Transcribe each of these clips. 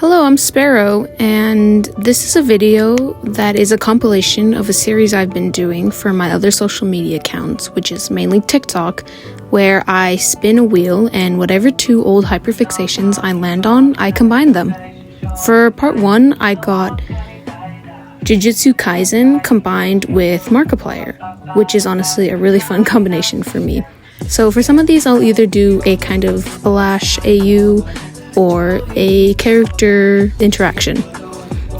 Hello, I'm Sparrow, and this is a video that is a compilation of a series I've been doing for my other social media accounts, which is mainly TikTok, where I spin a wheel and whatever two old hyperfixations I land on, I combine them. For part 1, I got Jujutsu Kaisen combined with Markiplier, which is honestly a really fun combination for me. So for some of these, I'll either do a kind of Flash AU or a character interaction.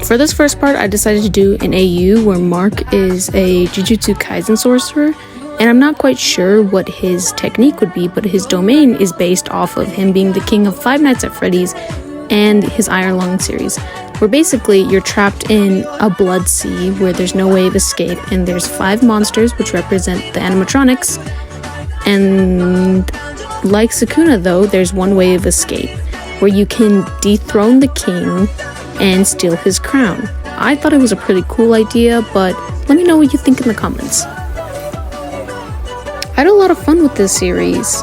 For this first part, I decided to do an AU where Mark is a Jujutsu Kaisen sorcerer, and I'm not quite sure what his technique would be, but his domain is based off of him being the king of Five Nights at Freddy's and his Iron Lung series, where basically you're trapped in a blood sea where there's no way of escape, and there's 5 monsters which represent the animatronics, and like Sukuna though, there's one way of escape, where you can dethrone the king and steal his crown. I thought it was a pretty cool idea, but let me know what you think in the comments. I had a lot of fun with this series.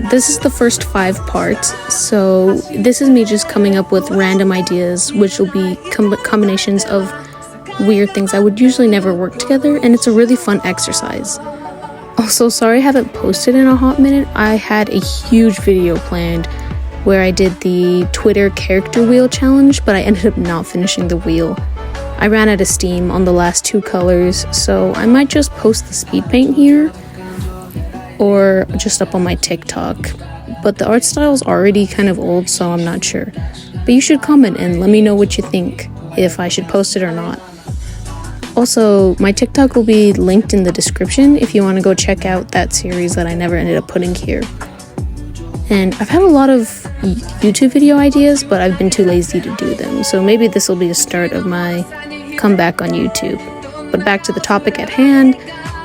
This is the first 5 parts, so this is me just coming up with random ideas, which will be combinations of weird things that would usually never work together, and it's a really fun exercise. Also, sorry I haven't posted in a hot minute. I had a huge video planned where I did the Twitter character wheel challenge, but I ended up not finishing the wheel. I ran out of steam on the last 2 colors, so I might just post the speed paint here or just up on my TikTok. But the art style is already kind of old, so I'm not sure. But you should comment and let me know what you think, if I should post it or not. Also, my TikTok will be linked in the description if you want to go check out that series that I never ended up putting here. And I've had a lot of YouTube video ideas, but I've been too lazy to do them, so maybe this will be a start of my comeback on YouTube. But back to the topic at hand,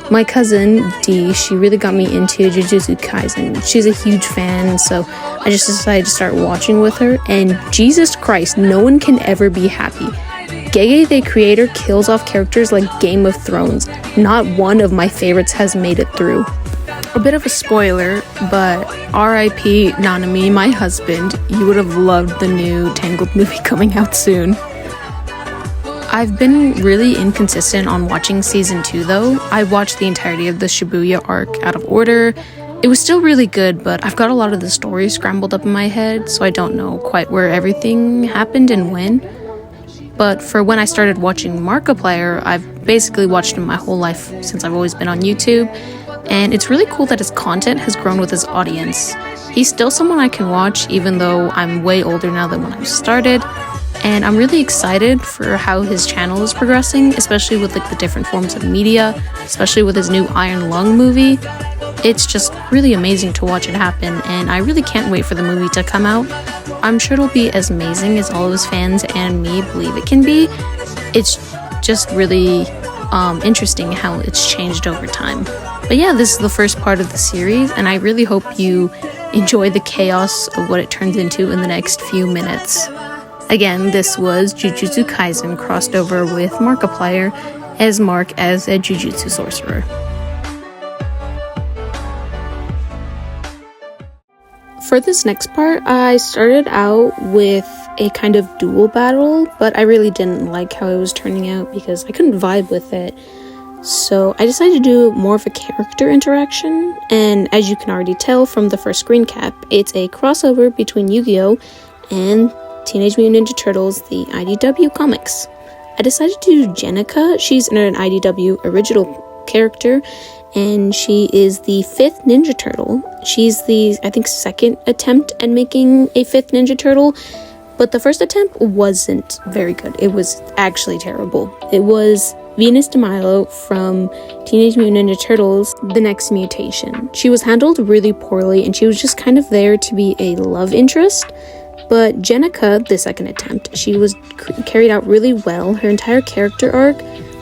my cousin, Dee, she really got me into Jujutsu Kaisen. She's a huge fan, so I just decided to start watching with her, and Jesus Christ, no one can ever be happy. Gege, the creator, kills off characters like Game of Thrones. Not one of my favorites has made it through. A bit of a spoiler, but R.I.P. Nanami, my husband. You would have loved the new Tangled movie coming out soon. I've been really inconsistent on watching season 2 though. I watched the entirety of the Shibuya arc out of order. It was still really good, but I've got a lot of the story scrambled up in my head, so I don't know quite where everything happened and when. But for when I started watching Markiplier, I've basically watched him my whole life since I've always been on YouTube. And it's really cool that his content has grown with his audience. He's still someone I can watch, even though I'm way older now than when I started. And I'm really excited for how his channel is progressing, especially with like the different forms of media, especially with his new Iron Lung movie. It's just really amazing to watch it happen, and I really can't wait for the movie to come out. I'm sure it'll be as amazing as all of his fans and me believe it can be. It's just really interesting how it's changed over time. But yeah, this is the first part of the series, and I really hope you enjoy the chaos of what it turns into in the next few minutes. Again, this was Jujutsu Kaisen crossed over with Markiplier as Mark as a Jujutsu sorcerer. For this next part, I started out with a kind of duel battle, but I really didn't like how it was turning out because I couldn't vibe with it. So I decided to do more of a character interaction, and as you can already tell from the first screen cap, it's a crossover between Yu-Gi-Oh! And Teenage Mutant Ninja Turtles, the IDW comics. I decided to do Jenica. She's an IDW original character, and she is the 5th Ninja Turtle. She's the, I think, 2nd attempt at making a 5th Ninja Turtle, but the first attempt wasn't very good. It was actually terrible. It was Venus de Milo from Teenage Mutant Ninja Turtles, The Next Mutation. She was handled really poorly, and she was just kind of there to be a love interest. But Jenica, the 2nd attempt, she was carried out really well. Her entire character arc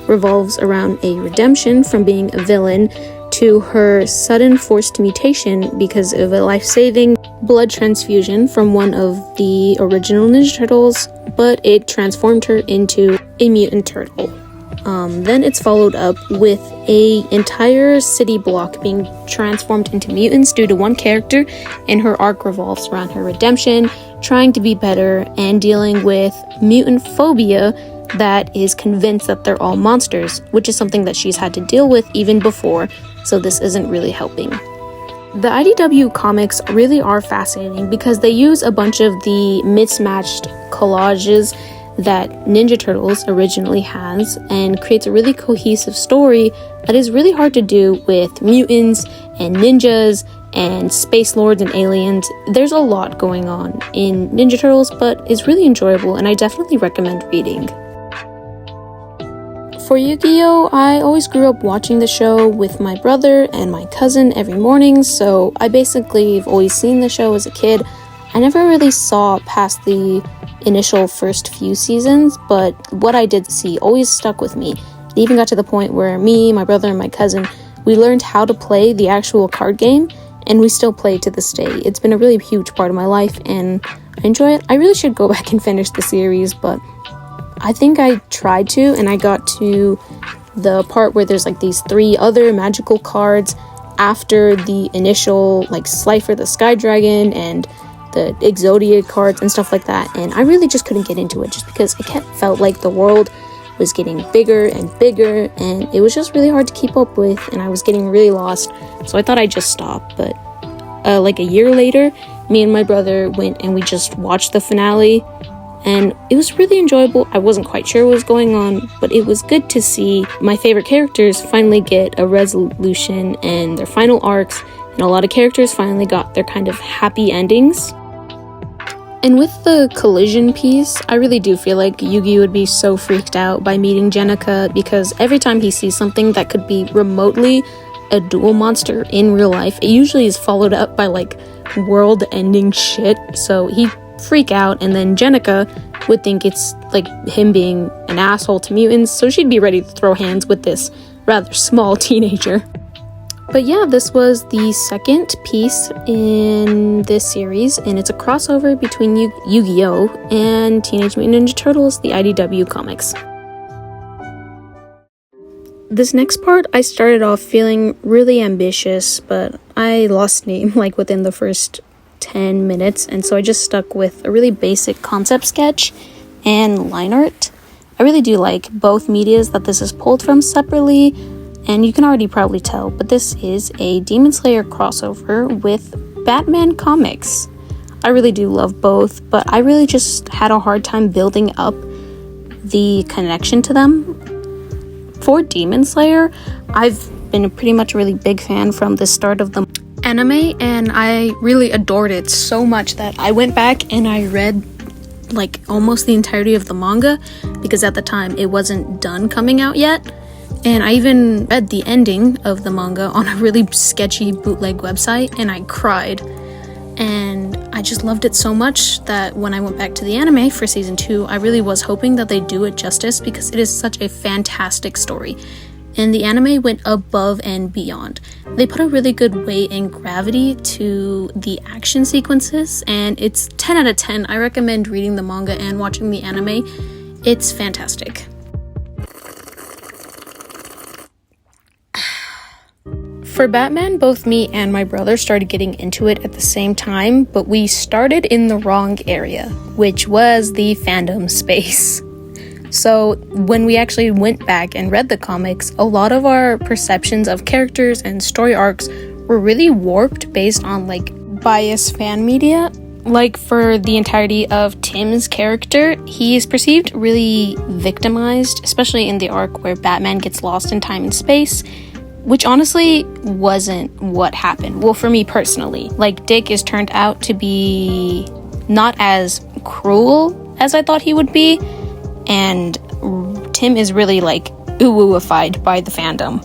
revolves around a redemption from being a villain to her sudden forced mutation because of a life-saving blood transfusion from one of the original Ninja Turtles, but it transformed her into a mutant turtle. Then it's followed up with a entire city block being transformed into mutants due to one character, and her arc revolves around her redemption, trying to be better, and dealing with mutant phobia that is convinced that they're all monsters, which is something that she's had to deal with even before, so this isn't really helping. The IDW comics really are fascinating because they use a bunch of the mismatched collages that Ninja Turtles originally has and creates a really cohesive story that is really hard to do with mutants and ninjas and space lords and aliens. There's a lot going on in Ninja Turtles, but it's really enjoyable and I definitely recommend reading. For Yu-Gi-Oh!, I always grew up watching the show with my brother and my cousin every morning, so I basically have always seen the show as a kid. I never really saw past the initial first few seasons, but what I did see always stuck with me. It even got to the point where me, my brother, and my cousin, we learned how to play the actual card game, and we still play to this day. It's been a really huge part of my life, and I enjoy it. I really should go back and finish the series, but I think I tried to, and I got to the part where there's like these 3 other magical cards after the initial like Slifer the Sky Dragon and the Exodia cards and stuff like that, and I really just couldn't get into it just because it felt like the world was getting bigger and bigger, and it was just really hard to keep up with, and I was getting really lost, so I thought I'd just stop. But like a year later, me and my brother went and we just watched the finale, and it was really enjoyable. I wasn't quite sure what was going on, but it was good to see my favorite characters finally get a resolution and their final arcs, and a lot of characters finally got their kind of happy endings. And with the collision piece, I really do feel like Yugi would be so freaked out by meeting Jenica, because every time he sees something that could be remotely a dual monster in real life, it usually is followed up by like world-ending shit, so he'd freak out, and then Jenica would think it's like him being an asshole to mutants, so she'd be ready to throw hands with this rather small teenager. But yeah, this was the second piece in this series, and it's a crossover between Yu-Gi-Oh! And Teenage Mutant Ninja Turtles, the IDW comics. This next part, I started off feeling really ambitious, but I lost steam like within the first 10 minutes, and so I just stuck with a really basic concept sketch and line art. I really do like both medias that this is pulled from separately, and you can already probably tell, but this is a Demon Slayer crossover with Batman comics. I really do love both, but I really just had a hard time building up the connection to them. For Demon Slayer, I've been pretty much a really big fan from the start of the anime, and I really adored it so much that I went back and I read like almost the entirety of the manga, because at the time it wasn't done coming out yet. And I even read the ending of the manga on a really sketchy bootleg website, and I cried. And I just loved it so much that when I went back to the anime for season 2, I really was hoping that they do it justice, because it is such a fantastic story. And the anime went above and beyond. They put a really good weight and gravity to the action sequences, and it's 10 out of 10. I recommend reading the manga and watching the anime. It's fantastic. For Batman, both me and my brother started getting into it at the same time, but we started in the wrong area, which was the fandom space. So when we actually went back and read the comics, a lot of our perceptions of characters and story arcs were really warped based on like biased fan media. Like for the entirety of Tim's character, he is perceived really victimized, especially in the arc where Batman gets lost in time and space, which honestly wasn't what happened. Well, for me personally, like Dick is turned out to be not as cruel as I thought he would be, and Tim is really like ooh-ooified by the fandom.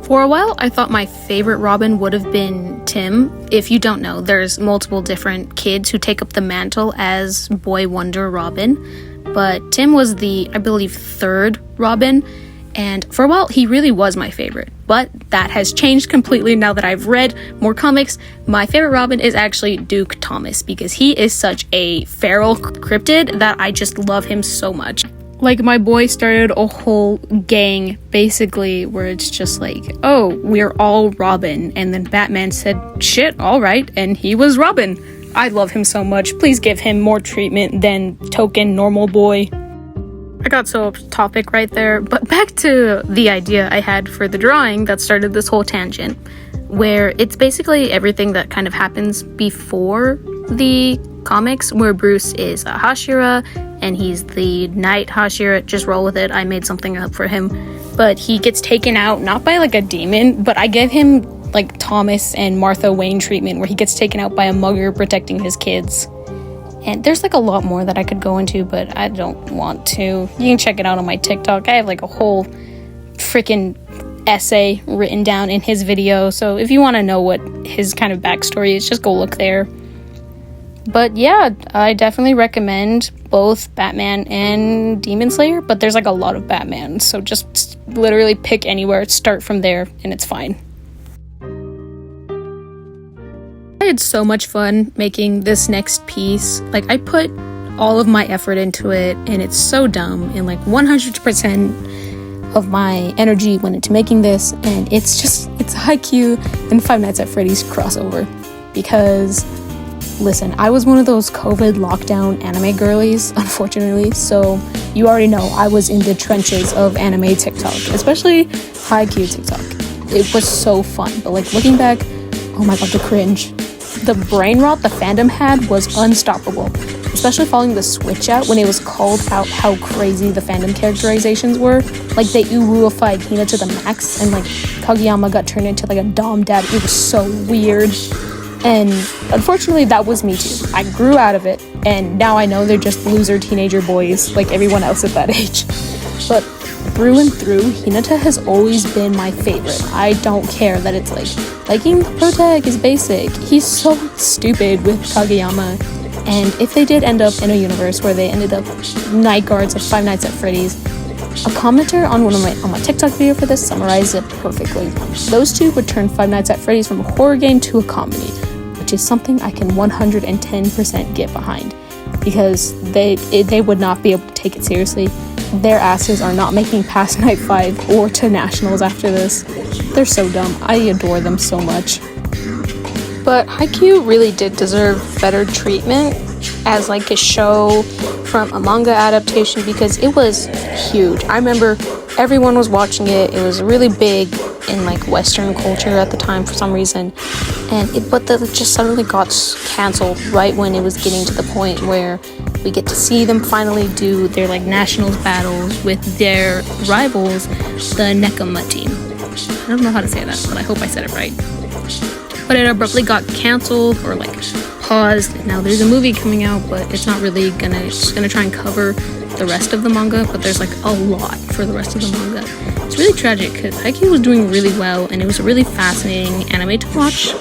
For a while, I thought my favorite Robin would have been Tim. If you don't know, there's multiple different kids who take up the mantle as Boy Wonder Robin, but Tim was the, I believe, 3rd Robin, and for a while, he really was my favorite. But that has changed completely now that I've read more comics. My favorite Robin is actually Duke Thomas, because he is such a feral cryptid that I just love him so much. Like, my boy started a whole gang, basically, where it's just like, oh, we're all Robin. And then Batman said, shit, all right, and he was Robin. I love him so much. Please give him more treatment than token normal boy. I got so off topic right there, but back to the idea I had for the drawing that started this whole tangent, where it's basically everything that kind of happens before the comics, where Bruce is a Hashira and he's the Knight Hashira. Just roll with it. I made something up for him, but he gets taken out not by like a demon, but I gave him like Thomas and Martha Wayne treatment, where he gets taken out by a mugger protecting his kids. And there's like a lot more that I could go into, but I don't want to. You can check it out on my TikTok. I have like a whole freaking essay written down in his video, so if you want to know what his kind of backstory is, just go look there. But yeah, I definitely recommend both Batman and Demon Slayer, but there's like a lot of Batman, so just literally pick anywhere, start from there, and it's fine. I had so much fun making this next piece. Like, I put all of my effort into it, and it's so dumb, and like 100% of my energy went into making this, and it's Haikyuu and Five Nights at Freddy's crossover. Because listen, I was one of those COVID lockdown anime girlies, unfortunately, so you already know I was in the trenches of anime TikTok, especially Haikyuu TikTok. It was so fun, but like looking back, oh my god, the cringe. The brain rot the fandom had was unstoppable, especially following the switch out when it was called out how crazy the fandom characterizations were. Like, they uruified Hina to the max, and like Kageyama got turned into like a dom dad. It was so weird. And unfortunately, that was me too. I grew out of it, and now I know they're just loser teenager boys like everyone else at that age. But through and through, Hinata has always been my favorite. I don't care that it's like, liking the protag is basic. He's so stupid with Kageyama. And if they did end up in a universe where they ended up night guards of Five Nights at Freddy's, a commenter on my TikTok video for this summarized it perfectly. Those two would turn Five Nights at Freddy's from a horror game to a comedy, which is something I can 110% get behind, because they would not be able to take it seriously. Their asses are not making past Night 5 or to Nationals after this. They're so dumb. I adore them so much. But Haikyuu really did deserve better treatment as like a show from a manga adaptation, because it was huge. I remember everyone was watching it. It was really big in like Western culture at the time for some reason, but then it just suddenly got canceled right when it was getting to the point where we get to see them finally do their like nationals battles with their rivals, the Nekama team. I don't know how to say that, but I hope I said it right. But it abruptly got canceled or like paused. Now there's a movie coming out, but it's not really it's gonna try and cover the rest of the manga, but there's like a lot for the rest of the manga. It's really tragic because Haikyuu was doing really well, and it was a really fascinating anime to watch,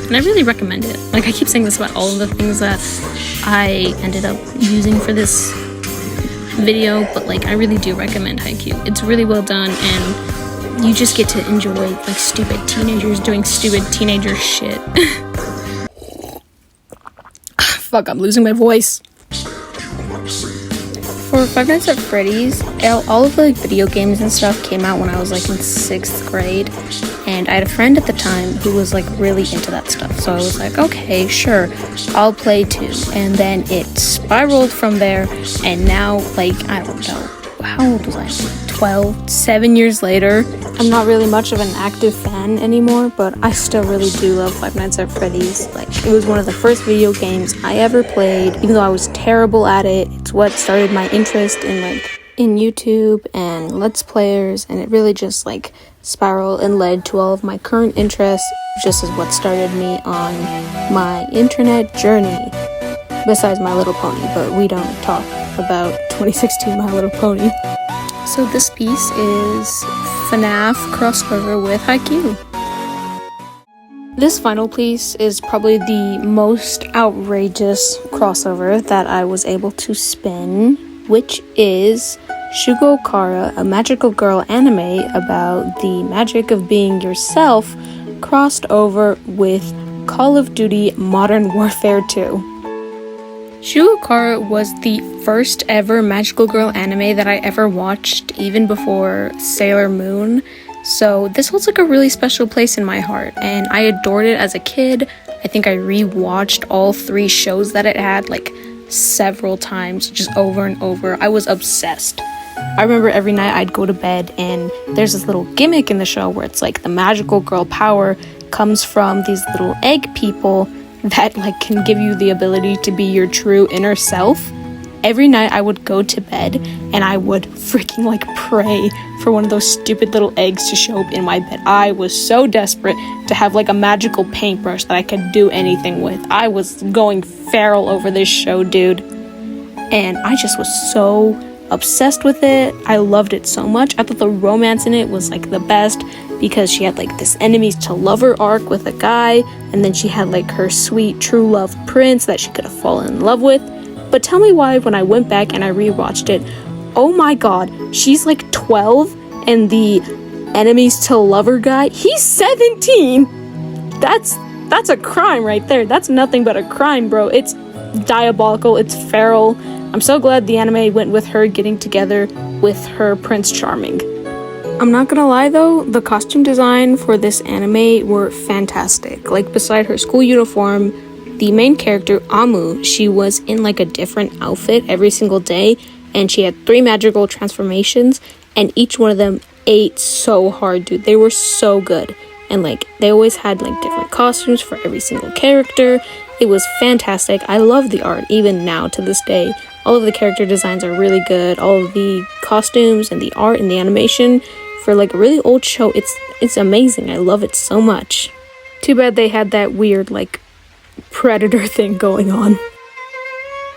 and I really recommend it. Like, I keep saying this about all of the things that I ended up using for this video, but like, I really do recommend Haikyuu. It's really well done, and you just get to enjoy like stupid teenagers doing stupid teenager shit. Fuck, I'm losing my voice. For Five Nights at Freddy's, all of the like, video games and stuff came out when I was like in 6th grade, and I had a friend at the time who was like really into that stuff, so I was like, okay, sure, I'll play too. And then it spiraled from there, and now like, I don't know, how old was I? 7 years later, I'm not really much of an active fan anymore, but I still really do love Five Nights at Freddy's. Like, it was one of the first video games I ever played, even though I was terrible at it. It's what started my interest in YouTube and Let's Players, and it really just like spiraled and led to all of my current interests, just as what started me on my internet journey, besides My Little Pony, but we don't talk about 2016 My Little Pony. So this piece is FNAF crossover with Haikyuu. This final piece is probably the most outrageous crossover that I was able to spin, which is Shugo Chara, a magical girl anime about the magic of being yourself, crossed over with Call of Duty Modern Warfare 2. Shugo Chara was the first ever magical girl anime that I ever watched, even before Sailor Moon, so this holds like a really special place in my heart, and I adored it as a kid. I think I rewatched all 3 shows that it had like several times, just over and over. I was obsessed. I remember every night I'd go to bed and there's this little gimmick in the show where it's like the magical girl power comes from these little egg people that like can give you the ability to be your true inner self. Every night I would go to bed and I would freaking like pray for one of those stupid little eggs to show up in my bed. I was so desperate to have like a magical paintbrush that I could do anything with. I was going feral over this show, dude. And I just was so obsessed with it. I loved it so much. I thought the romance in it was like the best because she had like this enemies to lover arc with a guy, and then she had like her sweet true love prince that she could have fallen in love with. But tell me why when I went back and I rewatched it, oh my god, she's like 12 and the enemies to lover guy, he's 17. That's a crime right there. That's nothing but a crime, bro. It's diabolical. It's feral. I'm so glad the anime went with her getting together with her Prince Charming. I'm not gonna lie though, the costume design for this anime were fantastic. Like beside her school uniform, the main character, Amu, she was in like a different outfit every single day, and she had 3 magical transformations, and each one of them ate so hard, dude. They were so good. And like they always had like different costumes for every single character. It was fantastic. I love the art even now to this day. All of the character designs are really good. All of the costumes and the art and the animation for like a really old show, it's amazing. I love it so much. Too bad they had that weird like Predator thing going on.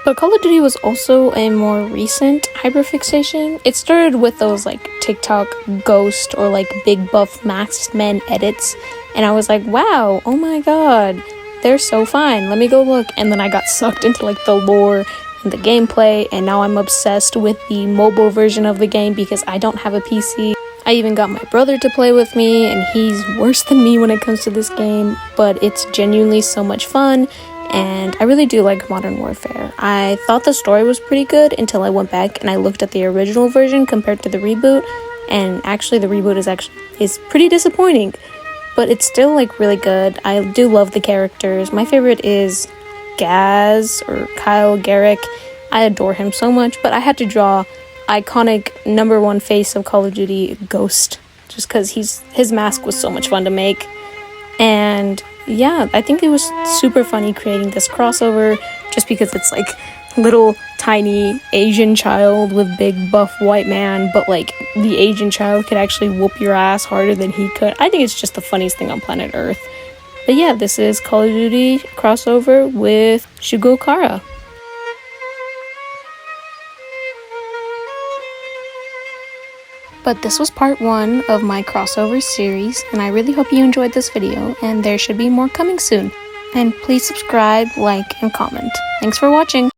But Call of Duty was also a more recent hyperfixation. It started with those like TikTok ghost or like big buff masked men edits, and I was like, wow, oh my god, they're so fine, let me go look. And then I got sucked into like the lore and the gameplay, and now I'm obsessed with the mobile version of the game because I don't have a PC. I even got my brother to play with me, and he's worse than me when it comes to this game, but it's genuinely so much fun, and I really do like Modern Warfare. I thought the story was pretty good until I went back and I looked at the original version compared to the reboot, and actually the reboot is pretty disappointing, but it's still like really good. I do love the characters. My favorite is Gaz or Kyle Garrick. I adore him so much, but I had to draw iconic #1 face of Call of Duty, Ghost, just because his mask was so much fun to make. And yeah, I think it was super funny creating this crossover just because it's like little tiny Asian child with big buff white man, but like the Asian child could actually whoop your ass harder than he could. I think it's just the funniest thing on planet Earth. But yeah, this is Call of Duty crossover with Shugo Kara. But this was part 1 of my crossover series, and I really hope you enjoyed this video, and there should be more coming soon. And please subscribe, like, and comment. Thanks for watching!